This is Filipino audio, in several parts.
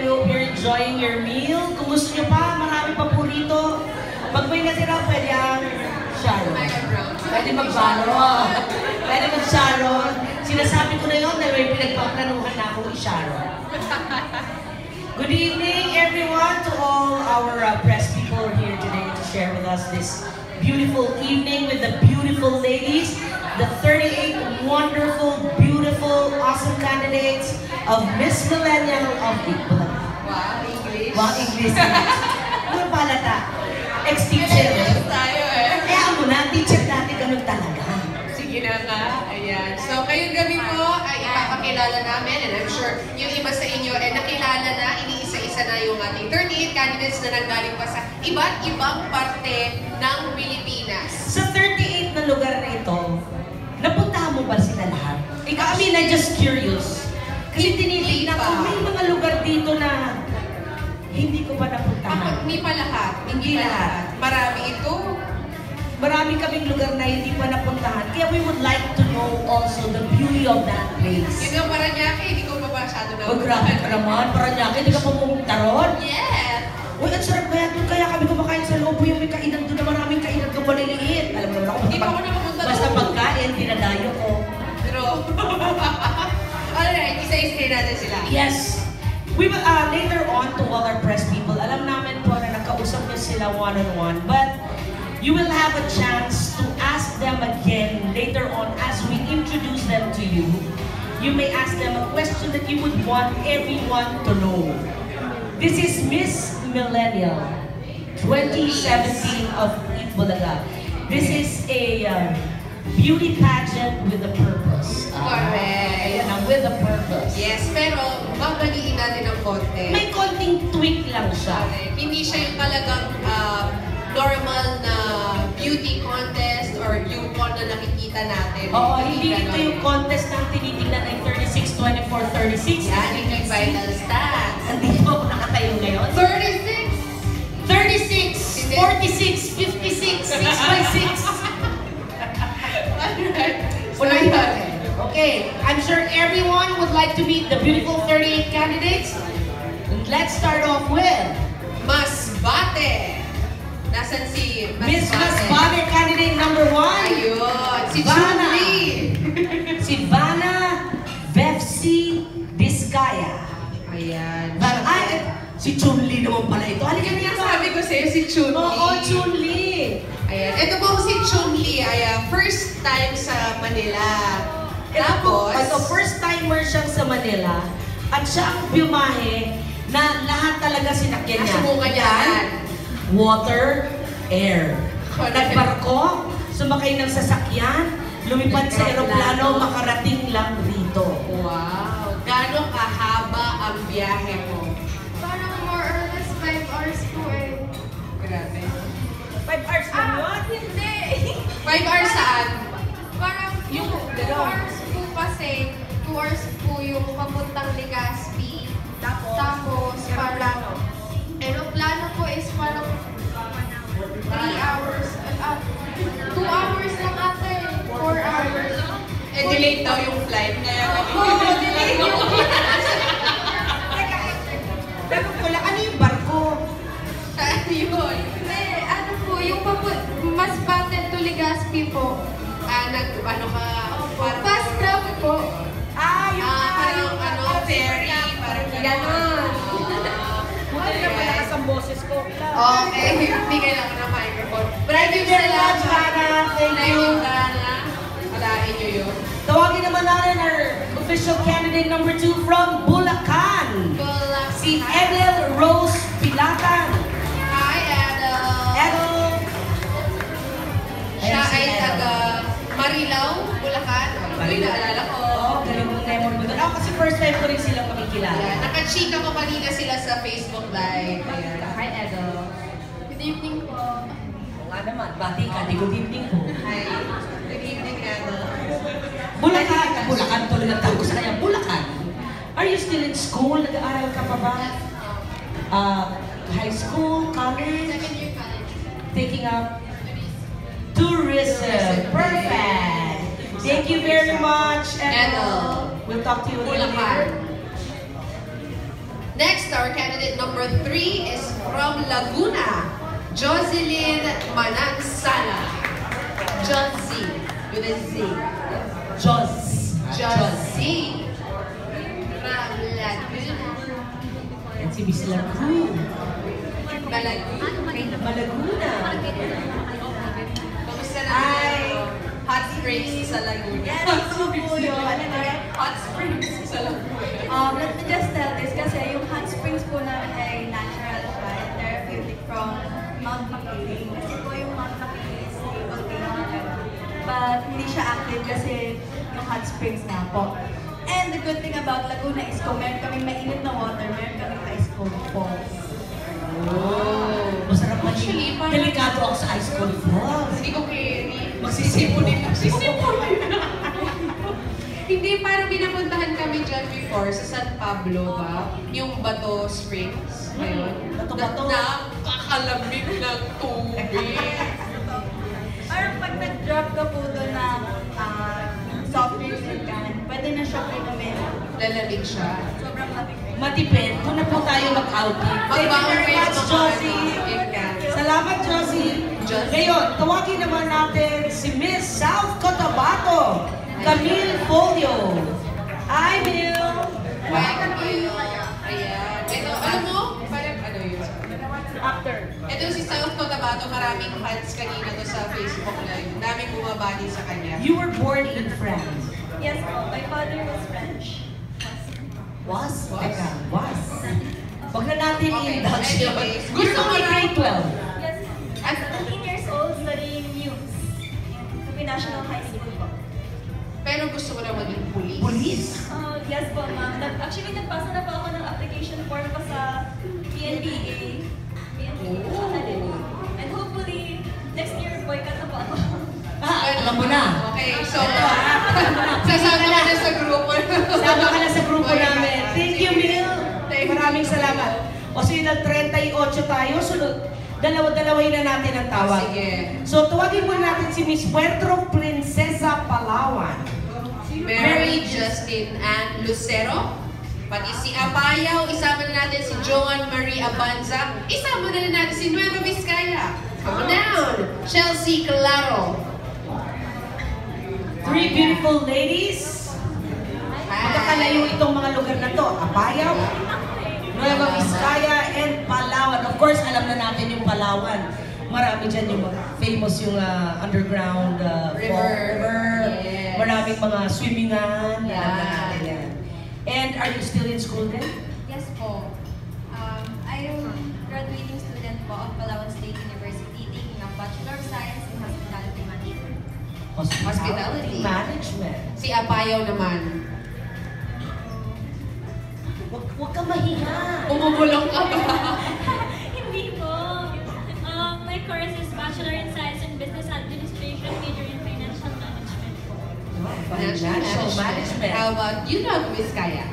we hope you're enjoying your meal. Kung gusto nyo pa, marami pa po rito. Pag may natira, pwede ang Sharon. Pwede mag-Sharon. Pwede mag-Sharon. Sinasabi ko na yun na may pinagpaplanuhan na akong i-Sharon. Good evening, everyone, to all our press people here today to share with us this beautiful evening with the beautiful ladies, the 38 wonderful, beautiful, awesome candidates of Miss Millennial of Ipon. Wow, English. Wow, English. Ano palata? Ex-teacher. Tayo eh. Kaya mo na, teacher dati ganun talaga. Sige na nga. Ayan. So, ngayong gabi po ay ipapakilala namin, and I'm sure yung iba sa inyo ay nakilala na, iniisa-isa na yung ating 38 candidates na nanggaling pa sa iba't ibang parte ng Pilipinas. Sa 38 na lugar na ito, napuntahan mo ba sila lahat? I mean, I'm just curious. Kasi tinitignan ko, may mga lugar dito na hindi ko pa napuntahan. Hindi pa lahat. Hindi lahat. Marami ito. Marami kaming lugar na hindi pa napuntahan. Kaya we would like to know also the beauty of that place. Yung Paranaque, hindi ko pa masyado na. Oh, grabe ka naman. Paranaque, hindi ka pa pumunta ron? Yes! Uy, ang sarap kaya doon. Kaya kami kumakain sa loob. Yung may kainan doon na maraming kainan ka maliliit. Alam mo naman ako. Hindi pa ako nakapunta doon. Basta pagkain, dinadayo ko. Pero, alright, isa-isa natin sila. Yes. We will, later on to all our press people, alam namin po na nakausap niyo sila one-on-one. But you will have a chance to ask them again later on as we introduce them to you. You may ask them a question that you would want everyone to know. This is Miss Millennial 2017 of Itbulaga. This is a beauty pageant with a purpose. Correct. With a purpose. Yes, pero babaliin natin ng konti. May konting tweak lang siya. Hindi siya yung talagang normal na beauty contest or yung one na nakikita natin. Oo, hindi ito yung contest na tinitingnan ay 36, 24, 36. Yan, yung vital stats. Andito ako nakatayo ngayon. 36! 36, 46, 56, 6 by 6. Alright. Unahin natin. Okay, I'm sure everyone would like to meet the beautiful 38 candidates. Let's start off with Masbate. Nasaan si Miss Masbate, candidate number 1. Ayun, si Vanna. Chun-Li. Si Vanna Vefsi Vizcaya. Ayan. Si Chun-Li naman pala ito. Halika na yan. Sabi ko sa'yo, si Chun-Li. Oo, Chun-Li. Ayan. Ito po si Chun-Li. Ayan, first time sa Manila. Tapos, ito, first timer siya sa Manila. At siya ang biyahe na lahat talaga sinakyan niya. Nasubukan niya yan. Water, air. Nagbarko, sumakay ng sasakyan, lumipad sa aeroplano, makarating lang rito. Wow! Gano'ng kahaba ang biyahe mo? Parang more or less 5 hours po eh. Grabe. 5 hours lang yun? Hindi! 5 hours saan? Parang yung 2 hours po kasi, 2 hours po yung papuntang Legazpi. Tapos parang, aeroplano po is parang 3 hours. 2 hours lang ate. 4 hours. Eh, delayed daw yung flight. Kaya delayed yung Tanong ko lang, ano yung barko? Saan yun? Hindi, ano po, yung Masbate to Legazpi po. Ano ka? Fast travel po. Parang ferry. Parang Ganon. Buti na malakas ang boses ko. Okay, hindi kailangan ng microphone. Thank you very much, Vanna. Thank you. Alain nyo yun. Tawagin naman natin our official candidate number 2 from Bulacan. Si Edel Rose Pilatan. Hi, Adel. Edel. Siya ay taga Marilao, Bulacan. Uy, naalala ko. Oo, galing mo memory mo doon. Ako kasi first time ko rin silang makikilala. Ayan, nakachika ko kanina sila sa Facebook Live. Ayan. Hi, Adel. Good evening po. Oo nga naman, bati ka, di good evening ko. Hi. Good evening, Adel. Bulacan, Bulacan tuloy ang tawag ko sa kanya, Bulacan. Are you still in school? Nag-aaral ka pa ba? High school, college? Second year college. Taking up tourism. Perfect. Thank you very much. Edel. We'll talk to you a little Bulacan. later. Next, our candidate number 3 is from Laguna, Jocelyn Manansala. Josie, with a Z. Josie. From Laguna. Yan si Miss Lagu. Malaguna. Kamusta na hot springs sa Laguna? Yes, ito po yun. Hot springs sa Laguna. Let me just tell this kasi yung hot springs po namin ay natural siya and therapeutic from Mount Makiling. Kasi po yung Mount Makiling is a volcano but hindi siya active kasi yung hot springs nga po. And the good thing about Laguna is kung meron kami mainit na water, meron kami ice cold falls. Oh, masarap man. Actually, parang- Delikado ako sa ice cold falls. Hindi ko carry. Magsisipunin. Hindi, parang binapuntahan kami dyan before sa San Pablo ba? Yung Bato Springs. Ngayon. Bato-bato. Nakakalamig ng tubig. Parang pag nag-drop ka po doon ng soft drinks and can, pwede na siya inumin. Lalamig siya. Sobrang lamig. Matipid. Doon na po tayo mag-outing. Thank you Magbaon very kayo much, sa mga Josie. ikan. Salamat, Josie. Josie. Ngayon, tawagin naman natin si Miss South Cotabato, Camille Folio. Hi, Mil! Thank you. Ayan. Ito, alam mo? Parang ano yun? After. Ito si South Cotabato, maraming fans kanina to sa Facebook Live. Daming bumabati sa kanya. You were born in France. Yes po, my father was French. Was? Was? Teka, was. Huwag na natin Okay, i-indulge yun. anyways. You're Gusto ko only lang- grade 12. Yes, at 17 years old studying news. Sa National High School po. Pero gusto ko na maging police. Police. Yes po, ma'am. Actually, nagpasa na po ako ng application form pa sa PNBA. Oh. And hopefully, next year, boycott na po ako. Alam mo na. Okay, so, sasama ka na sa grupo. Sama ka na sa grupo namin. Thank you, Mil. Maraming salamat. O sige, 38 tayo. Sunod, dalawa-dalawahin na natin ang tawag. Sige. So, tawagin mo natin si Miss Puerto Princesa Palawan. Mary Justin Ann Lucero. Pati si Apayaw, isama na natin si Joan Marie Abanza. Isama na natin si Nueva Vizcaya. Come on down. Chelsea Claro. Three beautiful ladies. Magkakalayo itong mga lugar na to. Apayao, Nueva Vizcaya, and Palawan. Of course, alam na natin yung Palawan. Marami dyan yung mga famous yung underground River. Yes. Maraming mga swimmingan. Yeah. Alam na natin yan. And are you still in school then? Yes po. I am graduating student po of Palawan State University taking a Bachelor of Science in Hospitality Management. Hospitality. Management. Si Apayaw naman. Huwag ka mahiya. Umubulong ka ba? Hindi po. My course is Bachelor in Science and Business Administration, major in Financial Management po. Financial management. How about you, Nueva Vizcaya?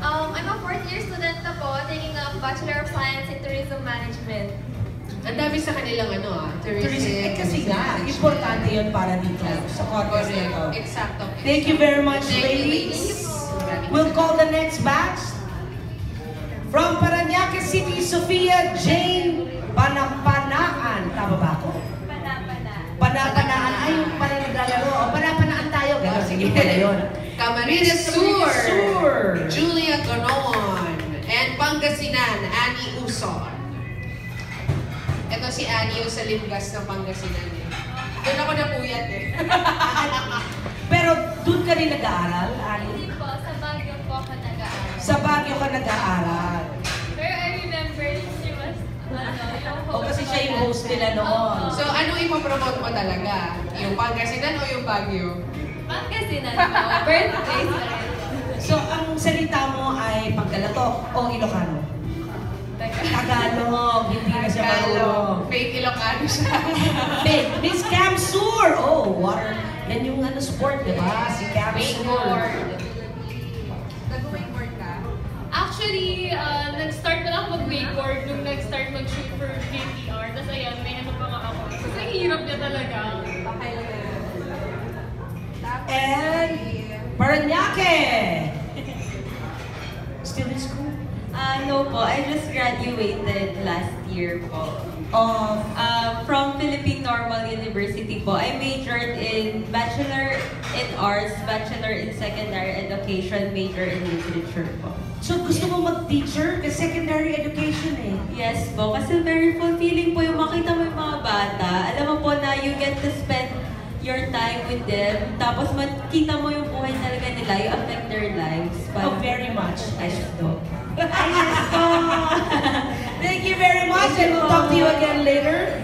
I'm a fourth year student na po taking a Bachelor of Science in Tourism Management. Ang dami sa kanilang tourism. Eh kasi nga, importante yun para dito sa contest na to. Exacto. Thank you very much, Thank you, ladies. ladies. We'll call the next batch. From Parañaque City, Sofia Jane Panapanaan. Tama ba ako? Panapanaan. Ay, yung pala naglalaro. O, Panapanaan tayo. Gano'n, sige pala yun. Camarines Sur. Sur. Julia Gonon. And Pangasinan, Annie Uson. Ito si Annie sa Limgas ng Pangasinan. Doon ako napuyat eh. Pero doon ka rin nag-aaral, Ani? Hindi po, sa Baguio po ako nag-aaral. Sa Baguio ka nag-aaral. Pero I remember she was, yung O kasi siya yung host nila noon. So anong ipopromote mo talaga? Yung Pangasinan o yung Baguio? Pangasinan po, birthplace na rin. So ang salita mo ay Pagkalatok o Ilocano? Tagalog, hindi na siya marunong. Fake Ilocano siya. Big, Miss Cam Sur! Oh, water. Yan yung sport, di ba? Si Cam Sur. Nag-wakeboard ka? Actually, nag-start na lang mag-wakeboard nung nag-start mag-shoot for VTR. Tapos ayan, may ano pa nga ako. Kasi ang hirap niya talaga. And Parañaque! Still in school? No po, I just graduated last year po. From Philippine Normal University po. I majored in Bachelor in Arts, Bachelor in Secondary Education, major in Literature po. So gusto mo mag-teacher? Kasi secondary education eh. Yes po, kasi very fulfilling po yung makita mo yung mga bata. Alam mo po na you get to spend your time with them. Tapos makita mo yung buhay talaga nila, you affect their lives. Oh, very much. I should go. Yes po! Thank you very much and we'll talk to you again later.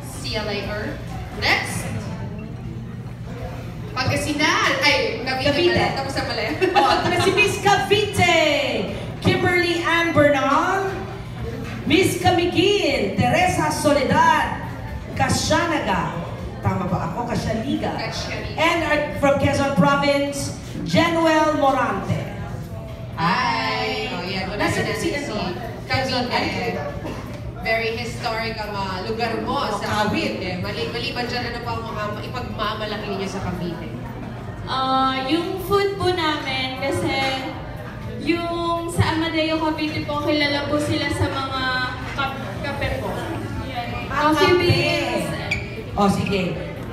See you later. Next. Pagkasinan. Ay, Cavite Cavite. pala. Tapos na pala. Oh, ito na si Miss Cavite, Kimberly Ann Bernal, Miss Camiguin, Teresa Soledad, Kasyanaga, tama ba ako? Kasyaliga. Kasyaliga. And from Quezon Province, Jenuel Morante. Ay. Oh, yan. Wala Nasaan na si si ano? Cavite. Very historic ang lugar mo sa Cavite. Maliban dyan, ano pa ang mga ipagmamalaki niyo sa Cavite? Yung food po namin, kasi yung sa Amadeo Cavite po, kilala po sila sa mga kape po. Yan. Coffee Kape. beans. Oh, sige.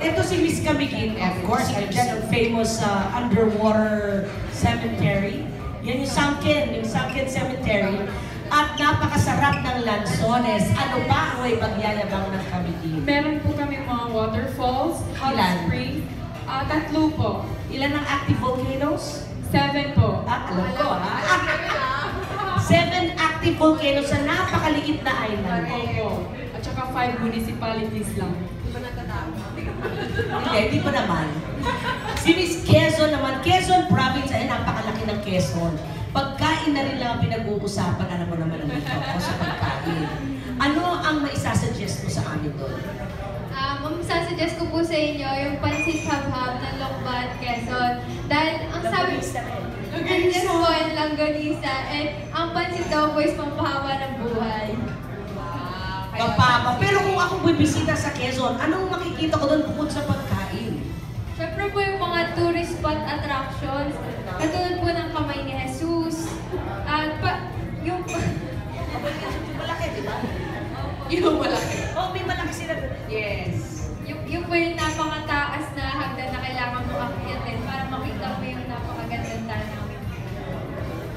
Ito si Miss Camiguin, of course, andyan ang famous underwater cemetery. Yan yung Sunken Cemetery. At napakasarap ng lansones. Ano ba ang may pagyayabang ng Camiguin? Meron po kami mga waterfalls, hot Ilan? spring. 3 po. Ilan ang active volcanoes? 7 po. Alam ko 7 active volcanoes sa napakaliit na island. Opo. At saka 5 municipalities lang. Hindi pa naman. Si Miss Quezon naman, Quezon Province ay napakalaki ng Quezon. Pagkain na rin lang ang pinag-uusapan, alam mo naman ang ikaw ko sa pagkain. Ano ang maisasuggest mo sa amin doon? Sasuggest ko po sa inyo yung pansit habhab ng Lokbat, Quezon. Dahil ang sabi... And yes po, yung langganisa. And ang pansit daw po is pampahaba ng buhay. Kapama. Pero kung ako bibisita sa Quezon, anong makikita ko doon bukod sa pagkain? Siyempre po yung mga tourist spot attractions. Katulad po ng Kamay ni Jesus. At yung... Malaki, di ba? Yung malaki. Oh, may malaki sila doon. Yes. yung po yung napakataas na hagdan na kailangan mo akyatin para makita mo yung napakagandang tanawin.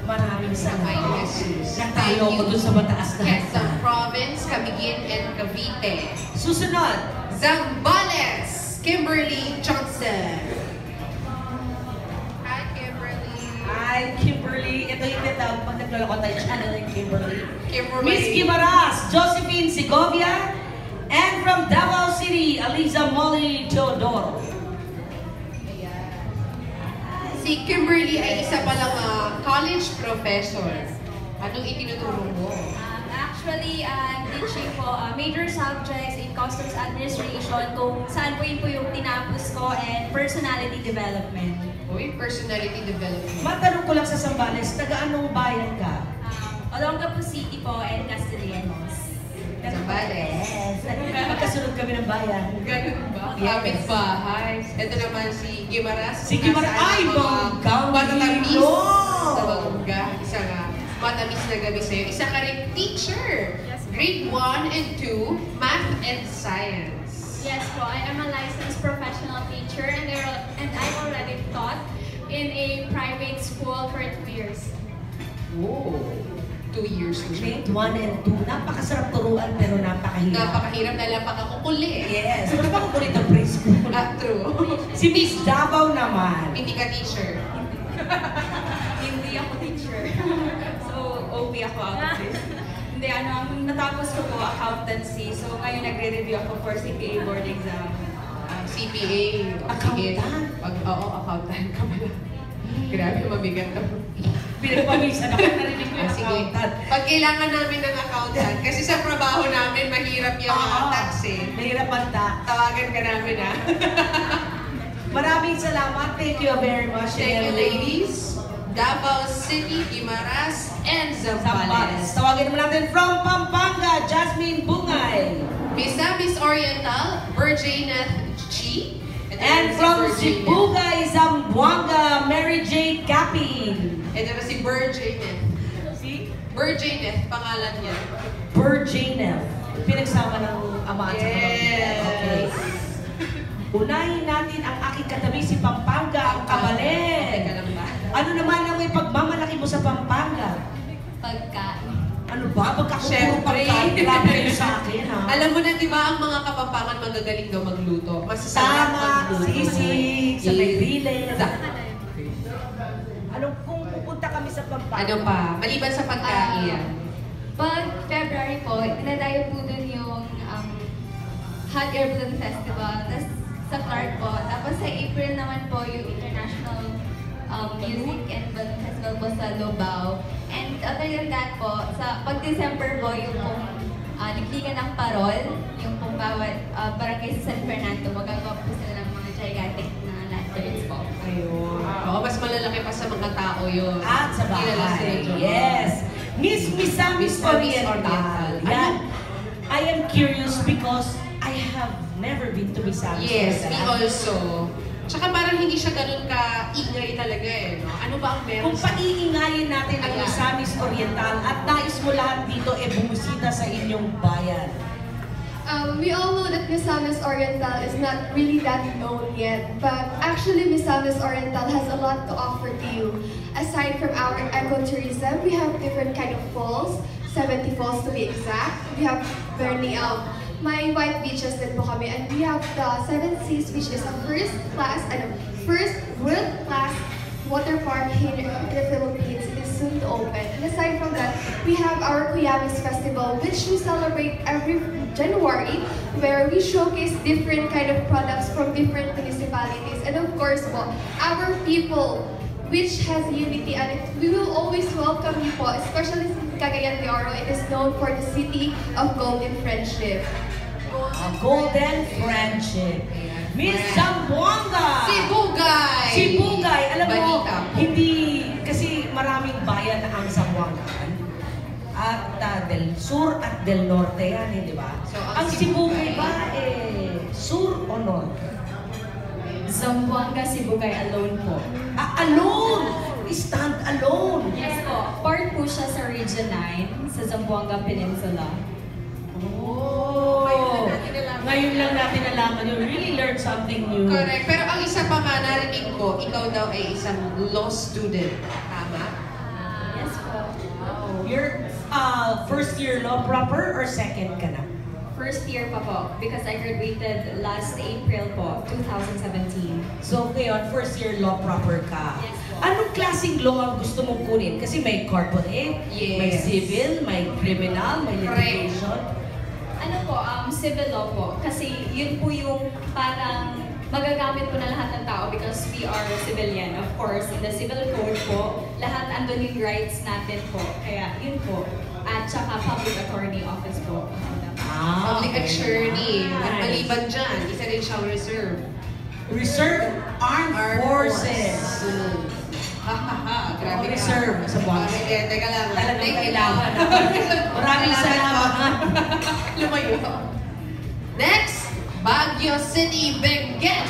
Maraming Kamay ni salamat. Jesus. Natalo ko doon sa mataas na Quezon Province, Camiguin, and Cavite. Susunod. Zambales, Kimberly Johnson. Hi, Kimberly. Hi, Kimberly. Ito yung tinatawag pag nagloloko tayo channel ng Kimberly. Kimberly. Miss Guimaras, Josephine Segovia, and from Davao City, Aliza Molly Teodoro. Si Kimberly ay isa palang college professor. Anong itinuturo mo? Actually, I'm teaching po major subjects in customs administration kung saan po yun po yung tinapos ko and personality development. Uy, personality development. Matanong ko lang sa Zambales, taga anong bayan ka? Olongapo City po and Castellanos. Zambales. Yes. Magkasunod kami ng bayan. Ganun ba? Yes. Kapit bahay. Ito naman si Guimaras. Si Guimaras. Ay, banggang matatamis hilo! sa bangga. Isa nga, matamis na gabi sa'yo. Isa ka rin teacher. Grade 1 and 2, Math and Science. Yes po, I am a licensed professional teacher and I already taught in a private school for 2 years. Oh, 2 years na siya. Grade 1 and 2. Napakasarap turuan pero napakahirap. Napakahirap na lang pagkakukuli. Yes. Mas pa kukulit ang preschool. True. Si Miss Davao naman. Hindi ka teacher. Hindi ako teacher. So, OP ako out of this. Hindi, ang natapos ko po, accountancy. So, ngayon nagre-review ako for CPA board exam. CPA. Accountant? Oo, accountant ka pala. Grabe, mabigat ka. Pinagpawisan ako. Narinig ko yung Sige. accountant. Pag kailangan namin ng accountant, kasi sa trabaho namin, mahirap yung tax eh. Mahirap ang tax. Tawagan ka namin Maraming salamat. Thank you very much. Thank you, again, ladies. Davao City, Guimaras, and Zambales. Zambales. Tawagin naman natin from Pampanga, Jasmine Bungay. Miss Oriental, Virgineth Chi. And from Sibugay, Zamboanga, Mary J. Capin. Ito na si Virgineth. See? Burjaneth, pangalan niya. Burjaneth. Pinagsama ng ama at sa kapatid. Yes. Okay. Unahin natin ang aking katabi si Pampanga, ang kabalet. Teka lang ba? Ano naman ang may pagmamalaki mo sa Pampanga? Pagkain. Ano ba? Pagkakupuro Siyempre. pagkain. Grabe kayo sa akin, ha? Alam mo na, di ba, ang mga Kapampangan magagaling daw magluto. Masasarap Tama, magluto. sisig, sa may Yes. bilis. Ano kung pupunta kami sa Pampanga? Ano pa? Maliban sa pagkain. Pag February po, dinadayo po dun yung Hot Air Balloon Festival. Tapos sa Clark po. Tapos sa April naman po yung International Music and Balloon Festival po sa Lobao. And other than that po, sa pag-December po yung pong Ligligan ng Parol, yung pong bawat barangay sa San Fernando, magagawa po sila ng mga gigantic na lanterns po. Ayun. Oo, mas malalaki pa sa mga tao yun. At sa Kilala si bahay. Jojo. Yes. Miss Misamis Miss Oriental. Oriental. Yan. I am curious because I have never been to Misamis Yes, me Oriental. also. Tsaka parang hindi siya ganun ka-ingay talaga eh, no? Ano ba ang meron Kung sa... paiingayin natin ang Ayan. Misamis Oriental at nais mo lahat dito bumusita sa inyong bayan. We all know that Misamis Oriental is not really that known yet, but actually Misamis Oriental has a lot to offer to you. Aside from our ecotourism, we have different kind of falls, 70 falls to be exact. We have my white beaches din po kami, and we have the Seven Seas, which is a first world-class water park here in the Philippines. It is soon to open. And aside from that, we have our Kuyamis Festival, which we celebrate every January, where we showcase different kind of products from different municipalities. And of course, po, our people, which has unity, and we will always welcome you po, especially in Cagayan de Oro. It is known for the city of golden friendship. A golden friendship. Miss Zamboanga! Si Bugay! Si Bugay, alam mo, Balita po. hindi, kasi maraming bayan ang Zamboangaan. At del Sur at del Norte yan, di ba? So, ang si Bugay ba, Sur o Norte? Zamboanga, Sibugay alone po. Alone! Stand alone! Yes po. Part po siya sa Region 9, sa Zamboanga Peninsula. Oh! Ngayon lang natin nalaman. You really learned something new. Correct. Pero ang isa pa nga narinig ko, ikaw daw ay isang law student. Tama? Yes po. You're first year law proper or second ka na? First year pa po, because I graduated last April po, 2017. So ngayon, first year law proper ka. Yes po. Anong klaseng law ang gusto mong kunin? Kasi may corporate, may Yes. civil, may criminal, may litigation. Ano po, civil law po. Kasi yun po yung parang magagamit po na lahat ng tao because we are civilian. Of course, in the civil code po, lahat andun yung rights natin po. Kaya yun po. At saka public attorney office po. Public okay. attorney. At Nice. maliban dyan, isa din siyang reserve. Reserve Armed Forces. Grabe ka. Reserve sa buwan. Hindi, teka lang. Talagang Thank you. kailangan. Maraming salamat. Lumayo. Next, Baguio City, Benguet.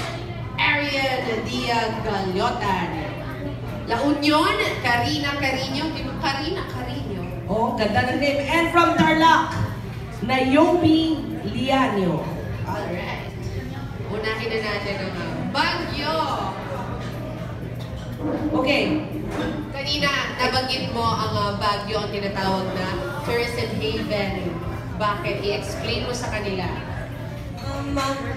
Ariel Diagalotan. La Union, Karina Carino. Karina Carino. Oh, ganda ng name. And from Tarlac, Naomi Lianio. Alright. Unahin na natin ang Baguio. Okay. Kanina, nabanggit mo ang Baguio, ang tinatawag na tourism haven. Bakit? I-explain mo sa kanila.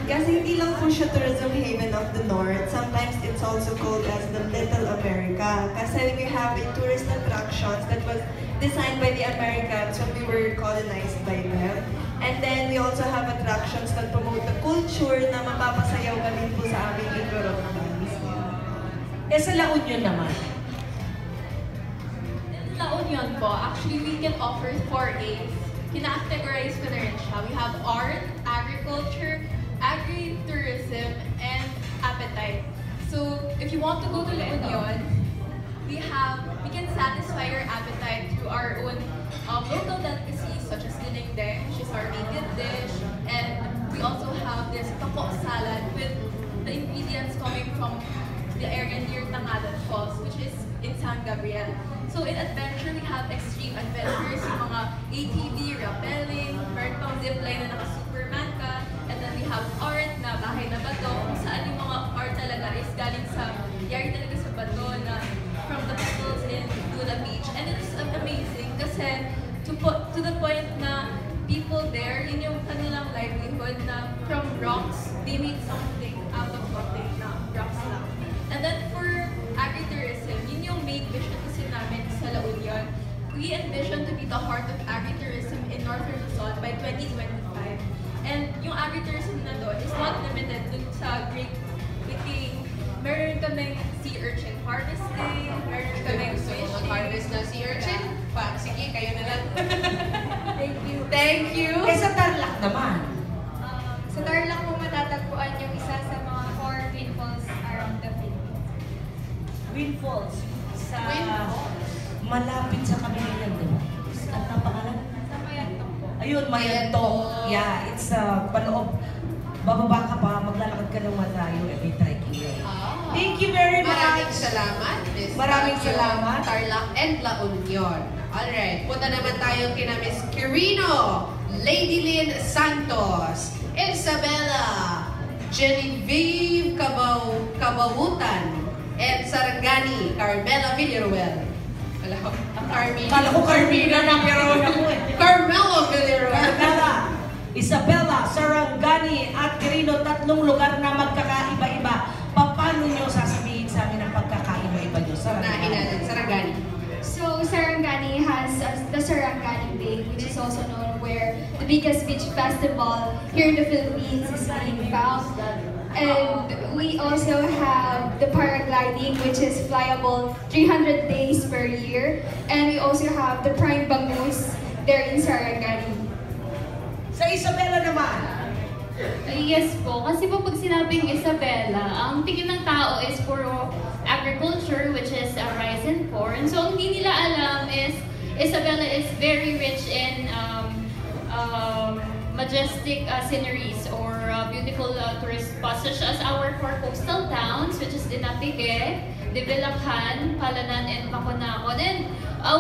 Kasi hindi lang po siya tourism haven of the North. Sometimes it's also called as the Little America. Kasi we have a tourist attractions that was designed by the Americans when we were colonized by them. And then we also have attractions that promote the culture na mapapasayaw ka din po sa aming Igorot dance. Sa La Union naman. La Union po, actually we can offer 4 A's. Kina-categorize ko na rin siya. We have art, agriculture, agri-tourism, and appetite. So, if you want to go to La Union, we can satisfy your appetite through our own local delicacies such as dinengdeng, which is our native dish, and we also have this toko salad with the ingredients coming from the area near Tangalan Falls, which is in San Gabriel. So in adventure, we have extreme adventures, yung mga ATV, rappelling, meron pang zipline na naka-Superman ka, and then we have art na bahay na bato, kung saan yung mga art talaga is galing sa, yari talaga sa bato na from the pebbles into the beach. And it's amazing kasi to the point na people there, yun yung kanilang livelihood na from rocks, they made something out of nothing na rocks lang. And then for agritourism, yun yung main vision kasi namin sa La Union. We envision to be the heart of agritourism in Northern Luzon by 2025. And yung agritourism na doon is not limited dun sa grape picking. Meron kaming sea urchin harvesting, meron kaming fishing. Mag-harvest na sea urchin? Sige, kayo na lang. Thank you. Thank you. Eh sa Tarlac naman. Sa Tarlac po matatagpuan yung isa sa mga 4 windfalls around the Philippines. Wind Falls. Sa Windfalls. malapit sa Camilan, di ba? At napangalan? Sa Mayantok po. Ayun, Mayantok. Yeah, it's paloob. Bababa ka pa, maglalakad ka ng malayo, may trekking way. Thank you very much. Maraming salamat, Miss Maraming Baguio, salamat. Tarlac and La Union. Alright, punta naman tayo kina Miss Quirino, Lady Lynn Santos, Isabella, Genevieve Kabawutan, and Sarangani, Carmela Villaruel. Alam ko, Kala ko Carmina na, pero ako eh. Carmelo Villaruel. Carmela, Isabella, Sarangani, at Quirino, tatlong lugar na magkakaiba-iba. Paano nyo sasabihin sa amin ang pagkakaiba-iba nyo? Unahin natin, Sarangani. So Sarangani has the Sarangani Bay, which is also known where the biggest beach festival here in the Philippines is being found. And we also have the paragliding, which is flyable 300 days per year. And we also have the Prime Bangus there in Sarangani. Sa Isabela naman. Yes po, kasi po pag sinabing Isabela, ang tingin ng tao is puro agriculture, which is rice and corn. So ang hindi nila alam is Isabela is very rich in majestic sceneries or beautiful tourist spots such as our 4 coastal towns, which is Dinapigue, Dibilachan, Palanan, and Paconacon. And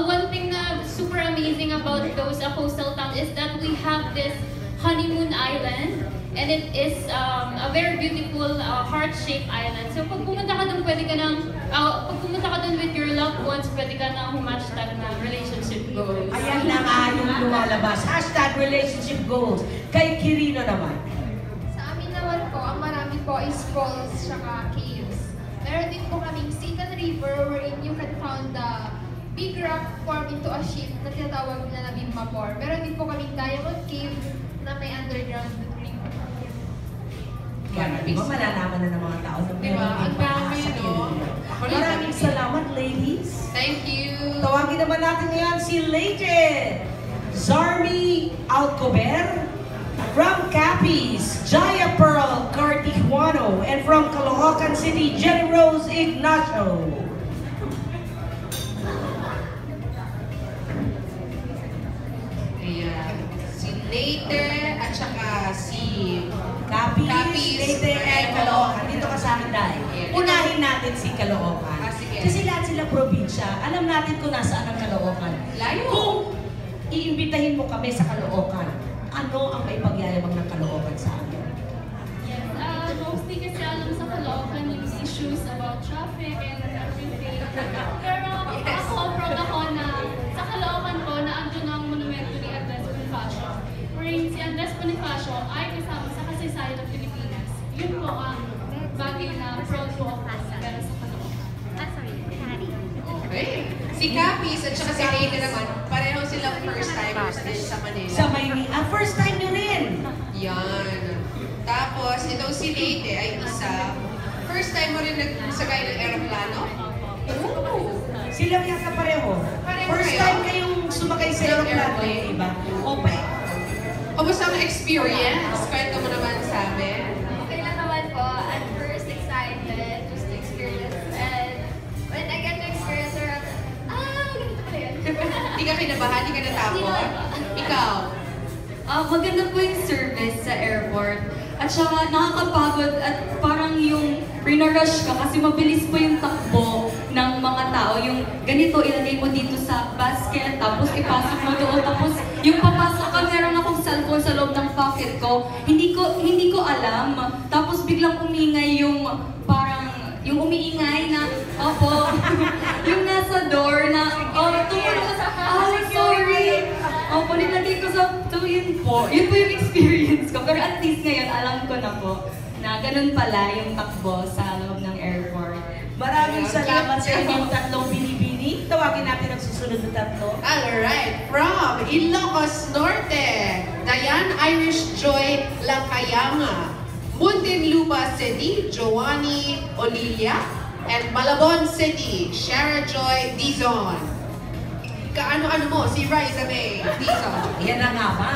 one thing na super amazing about those coastal towns is that we have this honeymoon island, and it is a very beautiful heart-shaped island. So pag pumunta ka doon, pag pumunta ka doon with your loved ones, pwede ka na humashtag na relationship goals. Ayan na nga yung lumalabas. Hashtag relationship goals. Kay Quirino naman. Sa amin naman po, ang marami po is falls saka caves. Meron din po kaming Sitan River wherein you can find the big rock formed into a ship na tinatawag nila na Bimbapor. Meron din po kaming Diamond Cave na may underground drink. Yan, di ba malalaman na ng mga tao na Di ba? Ang dami, sa no? Quirino. Maraming salamat, ladies. Thank you. Tawagin naman natin ngayon si Lady Zarmi Alcober from Capiz, Jaya Pearl Cartijuano, and from Caloocan City, Jenny Rose Ignacio. Ayan. Si Leyte at saka si Capiz, Capiz, Leyte, and Caloocan. Dito ka sa akin dahil. Yeah. Unahin natin si Caloocan. Sige. Kasi lahat sila probinsya. Alam natin kung nasaan ang Caloocan. Layo. Kung iimbitahin mo kami sa Caloocan, ano ang maipagyayabang ng Caloocan sa amin? Yes, mostly kasi alam sa Caloocan yung issues about traffic and everything. Pero ako, proud ako na sa Caloocan ko na andun ang monumento ni Andres Bonifacio. Wherein si Andres Bonifacio ay kasama sa kasaysayan ng Pilipinas. Yun po ang bagay na proud ko ako pero sa Caloocan. Okay. Si Capiz at saka si Leyte naman, pareho silang first timers din sa Manila. Sa Maynila. First time nyo rin. Yan. Tapos, itong si Leyte ay isa. First time mo rin nagsakay ng aeroplano? Oo. Silang yata pareho. Pareho First kayo? time kayong sumakay sa aeroplano yung iba. Okay. Kamusta ang experience? Kwento mo naman sa amin. Okay lang naman po. At first, excited just to experience. And when I get to experience her, ganito pala yun. Hindi ka kinabahan? Hindi ka natakot? Ikaw? Maganda po yung service sa airport. At saka nakakapagod at parang yung rinarush ka kasi mabilis po yung takbo ng mga tao. Yung ganito, ilagay mo dito sa basket, tapos ipasok mo doon, tapos yung papasok ka, meron akong cellphone sa loob ng pocket ko. Hindi ko alam. Tapos biglang umingay yung parang, yung umiingay na, opo, yung nasa door na, tumulong ka sa, sorry. Opo, nilagay ko sa, yun po yung experience ko. Pero at least ngayon, alam ko na po na ganun pala yung takbo sa loob ng airport. Maraming salamat sa inyong tatlong binibini. Tawagin natin ang susunod na tatlo. Alright, from Ilocos Norte, Dayan Irish Joy Lacayama, Muntinlupa City, Joanie Olilia, and Malabon City, Shara Joy Dizon. Kaano-ano mo, si Riza May Dizon. Yan na nga ba?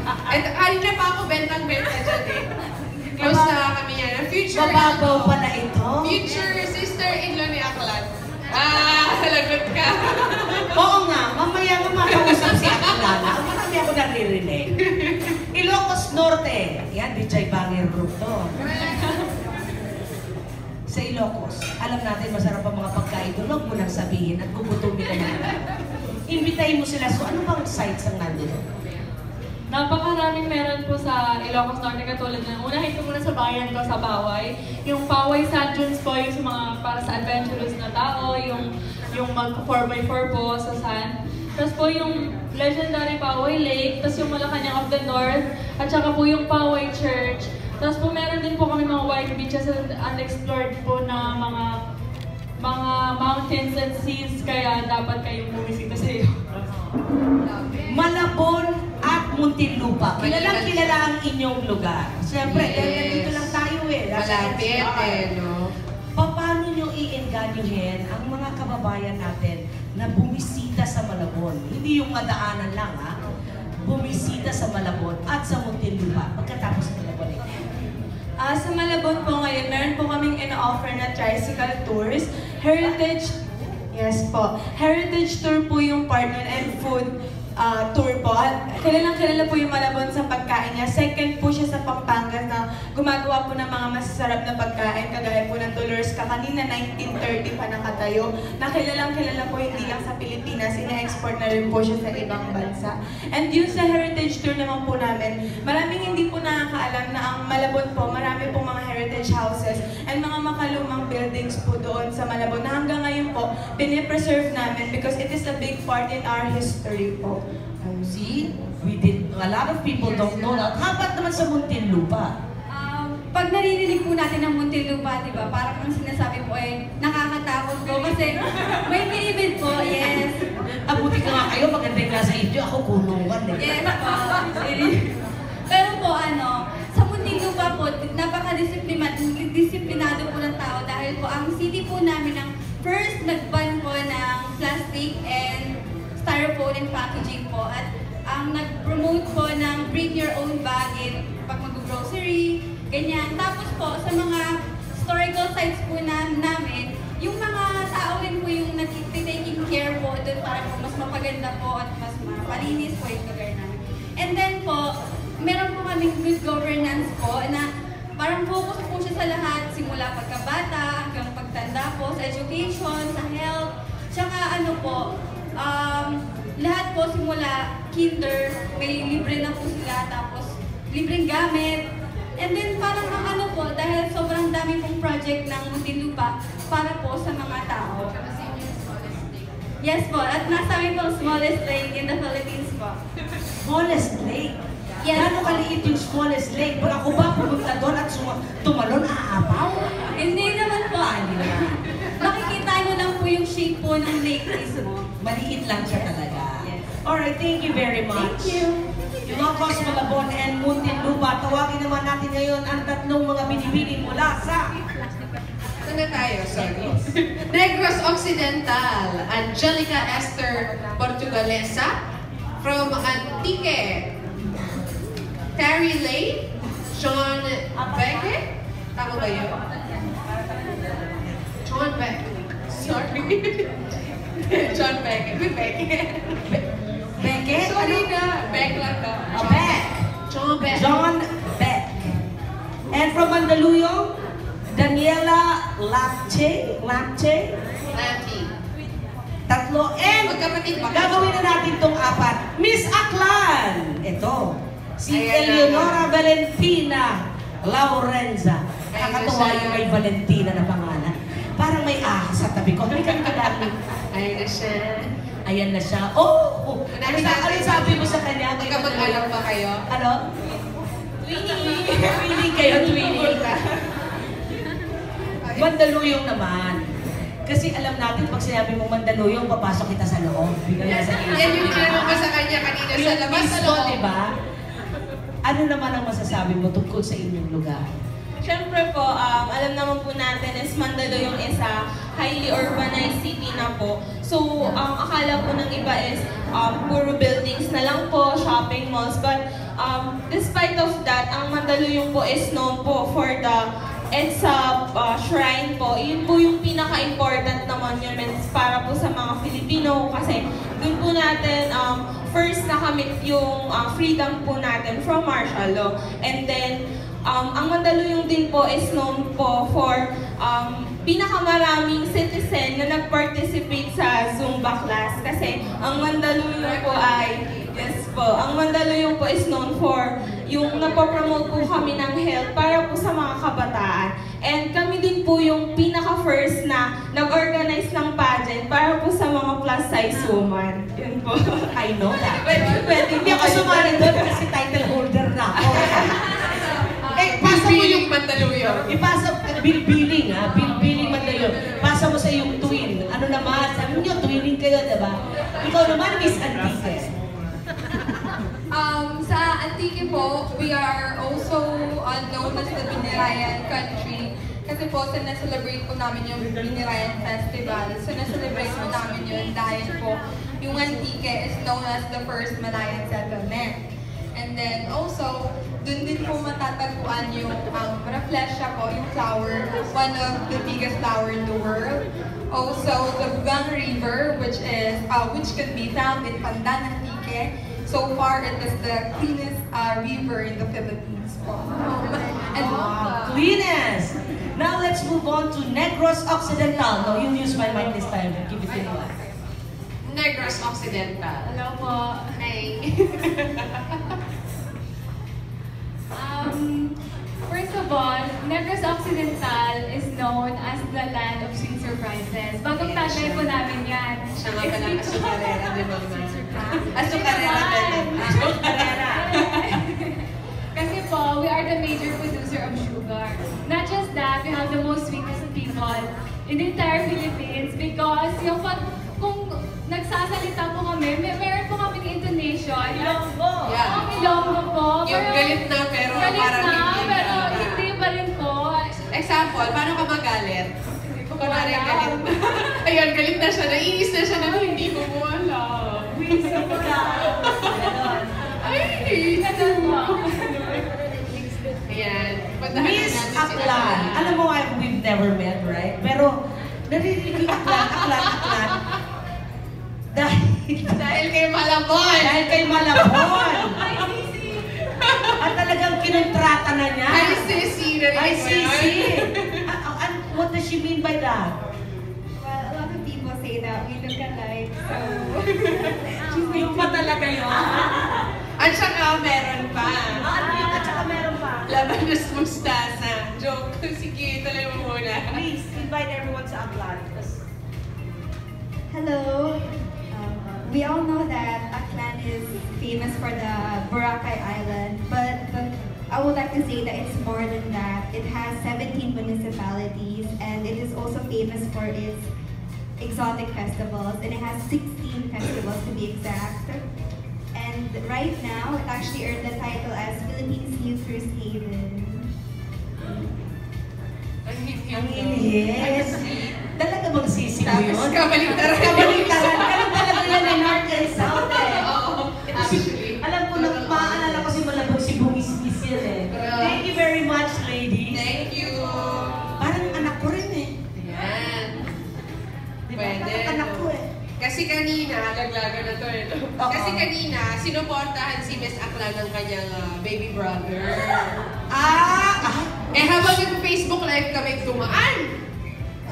At ayun na pa ako bentang-benta dyan eh. Close na kami yan. Future, Mababaw pa na ito. future sister-in-law ni Aklan. Lagot ka. Oo nga, mamaya makausap si Akilala. Marami ako naririnig. Ilocos Norte. Yan, Bichay Bangir Group to. Sa Ilocos, alam natin masarap ang mga pagkain doon. Huwag mo nang sabihin at gugutumin ka na. Imbitahin mo sila. So, ano bang sites ang nandito? Napakaraming meron po sa Ilocos Norte katulad ng unahin ko muna sa bayan ko sa Paway. Yung Paway Sand Dunes po yung sa mga para sa adventurous na tao, yung mag 4x4 po sa sand. Tapos po yung legendary Paway Lake, tapos yung Malacanang of the North, at saka po yung Paway Church. Tapos po meron din po kami mga white beaches and unexplored po na mga mountains and seas, kaya dapat kayong bumisita sa iyo. Malabon at Muntinlupa. Kilala ang inyong lugar. Siyempre, dito lang tayo eh. Malapit eh, no? Paano nyo i-enganyuhin ang mga kababayan natin na bumisita sa Malabon? Hindi yung madaanan lang, ha? Bumisita sa Malabon at sa Muntinlupa pagkatapos ng Malabon eh. Sa Malabon po ngayon, meron po kaming in-offer na tricycle tours. Heritage tour po yung partner and food tour po. At kilala po yung Malabon sa pagkain niya. Second po siya sa Pampangas na gumagawa po ng mga masasarap na pagkain kagaya po ng Dolores Kanina, 1930 pa nakatayo. Kilala po hindi lang sa Pilipinas, ina-export na rin po siya sa ibang bansa. And yun sa heritage tour naman po namin, maraming hindi po nakakaalam na ang Malabon po, marami pong mga heritage houses and mga makalumang buildings po doon sa Malabon na hanggang ngayon po, pinipreserve namin because it is a big part in our history po. See, a lot of people don't know that. How about naman sa Muntinlupa? Pag naririnig po natin ang Muntinlupa, di ba, parang ang sinasabi po ay nakakatakot po kasi may event po, yes. Abuti ka nga kayo, maganda yung nasa inyo, ako kulungan eh. Yes po. Pero po sa Muntinlupa po, napaka-disiplinado po ng tao dahil po ang city po namin ang first nag-ban po ng plastic and styrofoam and packaging po at ang nag-promote po ng bring your own bag pag mag-grocery, ganyan. Tapos po sa mga historical sites po namin, yung mga tao rin po yung nag-taking care po doon para po mas mapaganda po at mas mapalinis po yung lugar namin. And then po, meron po kaming good governance po na parang focus po siya sa lahat, simula pagkabata hanggang pagtanda po, sa education, sa health, tsaka lahat po simula kinder, may libre na po sila, tapos libreng gamit. And then parang dahil sobrang dami pong project ng Muntinlupa para po sa mga tao. Yes po, at nasa amin po smallest lake in the Philippines po. Smallest lake? Yes. Gano'ng kaliit yung smallest lake? Pag ako ba pumunta doon at tumalon, aapaw? Hindi naman po. Hindi naman. Nakikita nyo lang po yung shape po ng lake mismo. Maliit lang siya talaga. Yes. Alright, thank you very much. Thank you. Ilocos, Malabon, and Muntinlupa. Tawagin naman natin ngayon ang tatlong mga binibini mula sa... Ito na tayo, sorry. Negros Occidental, Angelica Esther Portugalesa. From Antique, Terry Lay, John Beckett. Tama ba yun? John Beckett. Sorry. John Beckett. Beckett. Beckett? Sorry na. Beck lang ka. Beck. John Beck. John Beck. And from Mandaluyong, Daniela Lapche. Lanty. Tatlo. And Magkapatid ba? gagawin na natin tong apat. Miss Aklan. Ito. Si Ayan Eleonora Valentina Laurenza. Ayan na Nakakatuwa siya. yung may Valentina na pangalan. Parang may ahas sa tabi ko. Hindi kami kagaling. Ayun na siya. Ayan na siya. Oh! Ano sabi mo sa kanya? Magkamag-anak ba kayo? Ano? Twinning. Twinning kayo, twinning. Mandaluyong naman. Kasi alam natin, pag sinabi mong Mandaluyong, papasok kita sa loob. Bigla sa isip. Yan yung tinanong ko sa kanya kanina sa Yung labas sa mismo, loob. diba? Ano naman ang masasabi mo tungkol sa inyong lugar? Siyempre po, alam naman po natin is Mandaluyong is a highly urbanized city na po. So, ang akala po ng iba is puro buildings na lang po, shopping malls. But despite of that, ang Mandaluyong po is known po for the EDSA shrine po. Yun po yung pinaka-important na monuments para po sa mga Filipino kasi dun po natin first nakamit yung freedom po natin from martial law. And then, ang Mandaluyong din po is known po for pinakamaraming citizen na nag-participate sa Zumba class. Kasi ang Mandaluyong po ay, yes po, ang Mandaluyong po is known for yung napopromote po kami ng health para po sa mga kabataan. And kami din po yung pinaka-first na nag-organize ng pageant para po sa mga plus-size woman. Yun po. I know that. Pwede Hindi ako sumali doon kasi title holder na ako. Pasa mo yung Mandaluyong. ipasa, bilbiling ha, bilbiling Mandaluyong. Pasa mo sa yung twin. Ano naman, sabi niyo, twinning kayo, diba? Ikaw naman, Miss Antique. Sa Antique po, we are also known as the Binirayan country. Kasi po, na-celebrate po namin yung Binirayan Festival. So, na-celebrate po namin yun dahil po yung Antique is known as the first Malayan settlement. And then also, dun din po matatagpuan yung Rafflesia po, yung flower, one of the biggest flower in the world. Also, the Bugang River, which can be found in Pandan, Antique. So far, it is the cleanest river in the Philippines po. And Cleanest! Now let's move on to Negros Occidental. No, you use my mic this time. Give it to me. Negros Occidental. Hello po. Hi. First of all, Negros Occidental is known as the land of sweet surprises. Bagong tagay po namin yan. Siya nga pala ang asukarera, di ba, ma'am? Asukarera din. Asukarera. Kasi po, we are the major producer of sugar. Not just that, we have the most sweetest people in the entire Philippines because yung kung nagsasalita po kami, meron po kami intonation. Ilonggo. Yeah. Ilonggo po. Yung galit na pero galit parang na, hindi na. pero hindi pa rin po. Example, paano ka magalit? Kunwari galit na. Ayun, galit na siya. Naiinis na siya na hindi ko mo alam. Ay! Ayan. Puntahan Miss natin si Aklan. Alam mo, we've never met, right? Pero, naririnig yung Aklan. Dahil kay Malabon! Dahil kay Malabon. At talagang kinontrata na niya. Hi, Sissy! Hi, Narinig mo Sissy. yun? What does she mean by that? Well, a lot of people say that we look alike, so... Yung pa talaga yun. At saka meron pa. At saka meron pa. Labanos mustasa. Joke. Sige, tuloy mo muna. Please, invite everyone sa Aklan. Hello. We all know that Aklan is famous for the Boracay Island, but I would like to say that it's more than that. It has 17 municipalities, and it is also famous for its exotic festivals, and it has 16 festivals to be exact. And right now, it actually earned the title as Philippines New Cruise Haven. Yes. Talaga bang sisi mo yun? Tapos kabaliktaran. Kabaliktaran. Ganun talaga yan eh, North and South eh. Oo. Actually. Alam ko na, maaalala ko si Malabog si Bungis-Gis yan eh. Thank you very much, ladies. Thank you. Parang anak ko rin eh. Ayan. Di ba? Pwede. Parang anak ko eh. Kasi kanina, laglagan na to eh. No? Oo. Kasi kanina, sinuportahan si Miss Aklan ng kanyang baby brother. Ah! Eh, habang nag-Facebook live kami dumaan.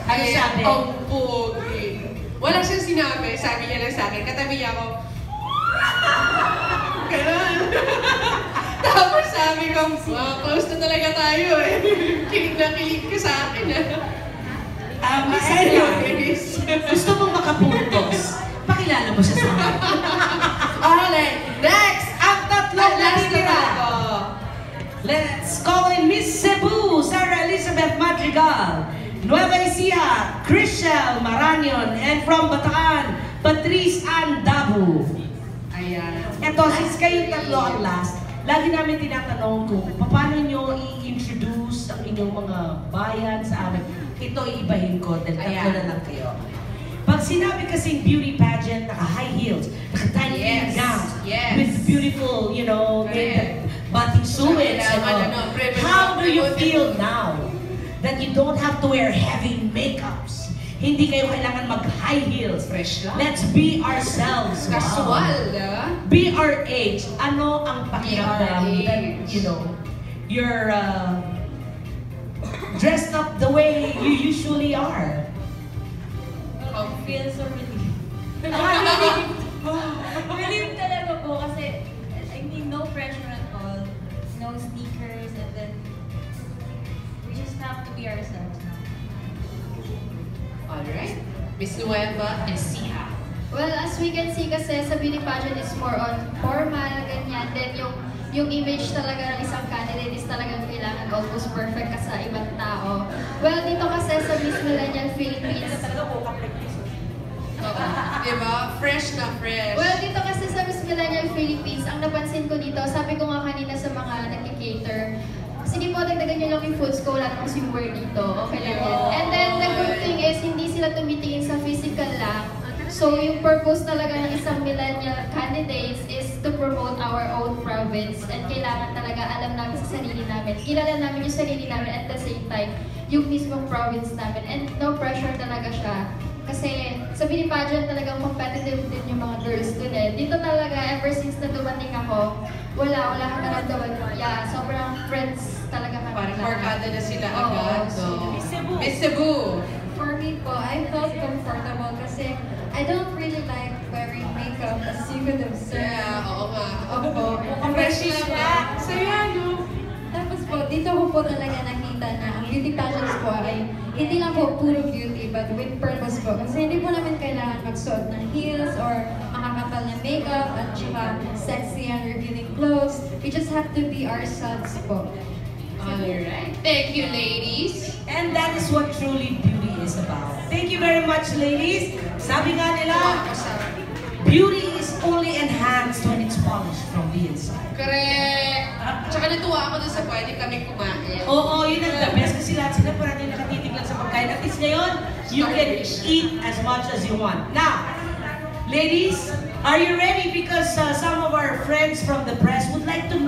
Ano sabi? Ang pogi. Wala siyang sinabi. Sabi niya lang sa akin. Katabi niya ako. Ganun. Tapos sabi ko, close na talaga tayo eh. Kilig na kilig ka sa akin Miss Anyways, gusto mong makapuntos? Pakilala mo siya sa akin. Alright, next! Ang tatlong natitira. Let's call in Miss Cebu, Sarah Elizabeth Madrigal. Nueva Ecija, Chriselle Maranion. And from Bataan, Patrice Ann Dabu. Ayan. Eto, since kayong tatlo ang last, lagi namin tinatanong kung paano nyo i-introduce ang inyong mga bayan sa amin. Ito iibahin ko dahil tatlo na lang kayo. Pag sinabi kasing beauty pageant, naka-high heels, naka-tiny gowns, with beautiful, you know, batik suits, and all. How do you feel now that you don't have to wear heavy makeups? Hindi kayo kailangan mag-high heels. Fresh lang. Let's be ourselves. Casual, Be our age. Ano ang pakiramdam that, you know, you're dressed up the way you usually are? Feels so relief. Relief talaga po kasi, I mean, no pressure at all. No sneakers, and then we just have to be ourselves now. Alright. Miss Nueva Ecija. Well, as we can see kasi sa beauty pageant is more on formal, ganyan. Then yung image talaga ng isang candidate is talagang kailangan almost perfect ka sa ibang tao. Well, dito kasi sa Miss Millennial Philippines, Diba? Fresh na fresh. well, dito kasi sa Miss Millennial Philippines, ang napansin ko dito, sabi ko nga kanina sa mga nag-cater, sige po, dagdagan nyo lang yung foods ko, wala namang swimwear dito, okay lang yan. And then, the good thing is, hindi sila tumitingin sa physical lang. So, yung purpose talaga ng isang millennial candidates is to promote our own province. And kailangan talaga alam namin sa sarili namin. Kilala namin yung sarili namin at the same time, yung mismong province namin. And no pressure talaga siya. Kasi sa beauty pageant talagang competitive din yung mga girls dun eh. Dito talaga, ever since na dumating ako, wala kang naramdaman. Yeah, sobrang friends talaga kami. Parang barkada na sila Oo, agad. so, Miss Cebu. For me po, I felt comfortable kasi I don't really like wearing makeup as you could observe. Yeah, oo nga. Opo. Fresh lang ba? Saya, no? Tapos po, dito ko po talaga nakita na ang beauty pageants po ay hindi lang po puro beauty but with purpose po. Kasi hindi po namin kailangan magsuot ng heels or makakatal na makeup at saka sexy and revealing clothes. We just have to be ourselves po. Alright. Thank you, ladies. And that is what truly beauty is about. Thank you very much, ladies. Sabi nga nila, beauty is only enhanced when it's polished from the inside. Correct. Tsaka natuwa ako dun sa pwede kami kumain. Oo, yun ang the best kasi lahat sila parang nakatitig lang sa pagkain. At least ngayon, you can eat as much as you want. Now, ladies, are you ready? Because some of our friends from the press would like to know